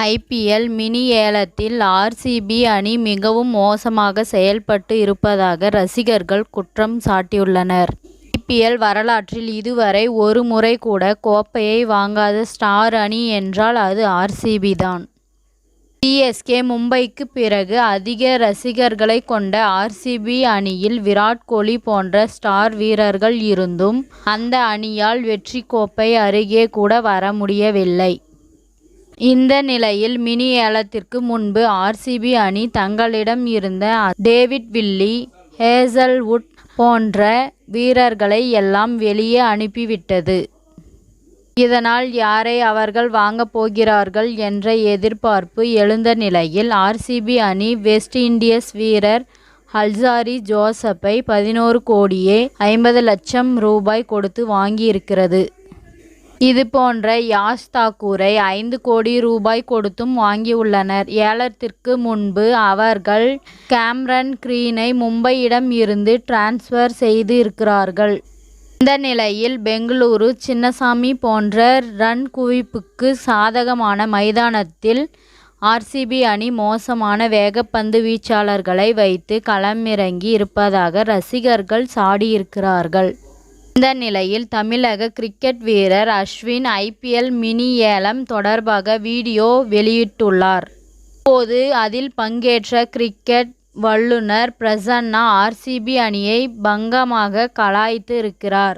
IPL mini ஏலத்தில் RCB அணி மிகவும் மோசமாக செயல்பட்டு இருப்பதாக ரசிகர்கள் குற்றம் சாட்டியுள்ளனர். ஐபிஎல் வரலாற்றில் இதுவரை ஒரு முறை கூட கோப்பையை வாங்காத ஸ்டார் அணி என்றால் அது ஆர்சிபி தான். சிஎஸ்கே, மும்பைக்கு பிறகு அதிக ரசிகர்களை கொண்ட ஆர்சிபி அணியில் விராட் கோலி போன்ற ஸ்டார் வீரர்கள் இருந்தும் அந்த அணியால் வெற்றி கோப்பை அருகே கூட வர முடியவில்லை. இந்த நிலையில் மினி ஏலத்திற்கு முன்பு ஆர்சிபி அணி தங்களிடம் இருந்த டேவிட் வில்லி, ஹேசல்வுட் போன்ற வீரர்களை எல்லாம் வெளியே அனுப்பிவிட்டது. இதனால் யாரை அவர்கள் வாங்கப் போகிறார்கள் என்ற எதிர்பார்ப்பு எழுந்த நிலையில் ஆர்சிபி அணி வெஸ்ட் இண்டீஸ் வீரர் அல்சாரி ஜோசப்பை 11 கோடியே 50 லட்சம் ரூபாய் கொடுத்து வாங்கியிருக்கிறது. இதுபோன்ற யாஷ் தாக்கூரை 5 கோடி ரூபாய் கொடுத்தும் வாங்கியுள்ளனர். ஏலத்திற்கு முன்பு அவர்கள் கேமரன் கிரீனை மும்பையிடம் இருந்து டிரான்ஸ்பர் செய்து இருக்கிறார்கள். இந்த நிலையில் பெங்களூரு சின்னசாமி போன்ற ரன் குவிப்புக்கு சாதகமான மைதானத்தில் ஆர்சிபி அணி மோசமான வேகப்பந்து வீச்சாளர்களை வைத்து களமிறங்கி இருப்பதாக ரசிகர்கள் சாடியிருக்கிறார்கள். இந்த நிலையில் தமிழக கிரிக்கெட் வீரர் அஸ்வின் ஐபிஎல் மினி ஏலம் தொடர்பாக வீடியோ வெளியிட்டுள்ளார். அப்போது அதில் பங்கேற்ற கிரிக்கெட் வல்லுநர் பிரசன்னா ஆர்சிபி அணியை பங்கமாக கலாய்த்து இருக்கிறார்.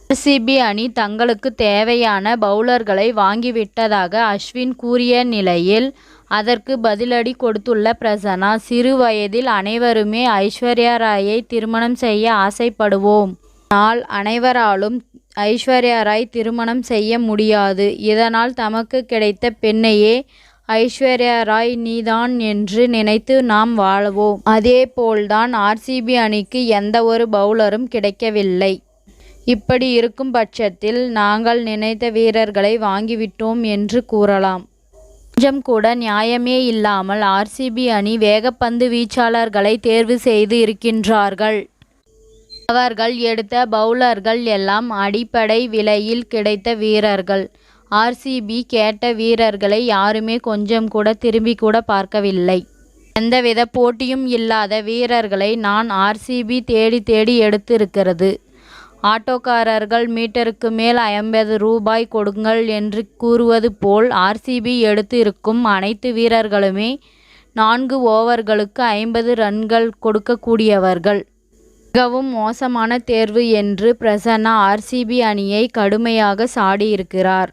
ஆர்சிபி அணி தங்களுக்கு தேவையான பவுலர்களை வாங்கிவிட்டதாக அஸ்வின் கூறிய நிலையில் அதற்கு பதிலடி கொடுத்துள்ள பிரசன்னா, சிறு வயதில் அனைவருமே ஐஸ்வர்யா ராயை திருமணம் செய்ய ஆசைப்படுவோம். ஆனால் அனைவராலும் ஐஸ்வர்யா ராய் திருமணம் செய்ய முடியாது. இதனால் தமக்கு கிடைத்த பெண்ணையே ஐஸ்வர்யா ராய் நீதான் என்று நினைத்து நாம் வாழுவோம். அதே போல்தான் ஆர்சிபி அணிக்கு எந்த ஒரு பவுலரும் கிடைக்கவில்லை. இப்படி இருக்கும் பட்சத்தில் நாங்கள் நினைத்த வீரர்களை வாங்கிவிட்டோம் என்று கூறலாம். கொஞ்சம் கூட நியாயமே இல்லாமல் ஆர்சிபி அணி வேகப்பந்து வீச்சாளர்களை தேர்வு செய்து இருக்கின்றார்கள். அவர்கள் எடுத்த பவுலர்கள் எல்லாம் அடிப்படை விலையில் கிடைத்த வீரர்கள். ஆர்சிபி கேட்ட வீரர்களை யாருமே கொஞ்சம் கூட திரும்பி கூட பார்க்கவில்லை. எந்தவித போட்டியும் இல்லாத வீரர்களை நான் ஆர்சிபி தேடி தேடி எடுத்திருக்கிறது. ஆட்டோக்காரர்கள் மீட்டருக்கு மேல் 50 ரூபாய் கொடுங்கள் என்று கூறுவது போல் ஆர்சிபி எடுத்து இருக்கும் அனைத்து வீரர்களுமே 4 ஓவர்களுக்கு 50 ரன்கள் கொடுக்கக்கூடியவர்கள். மிகவும் மோசமான தேர்வு என்று பிரசன்னா ஆர்சிபி அணியை கடுமையாக சாடியிருக்கிறார்.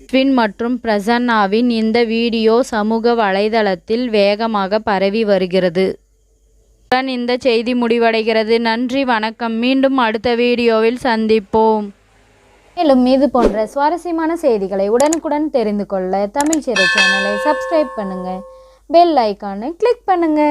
அஸ்வின் மற்றும் பிரசன்னாவின் இந்த வீடியோ சமூக வலைதளத்தில் வேகமாக பரவி வருகிறது. இந்த செய்தி முடிவடைகிறது. நன்றி, வணக்கம். மீண்டும் அடுத்த வீடியோவில் சந்திப்போம். மேலும் இது போன்ற சுவாரஸ்யமான செய்திகளை உடனுக்குடன் தெரிந்து கொள்ள தமிழ் சிறை சேனலை சப்ஸ்கிரைப் பண்ணுங்க, பெல் ஐகானை கிளிக் பண்ணுங்க.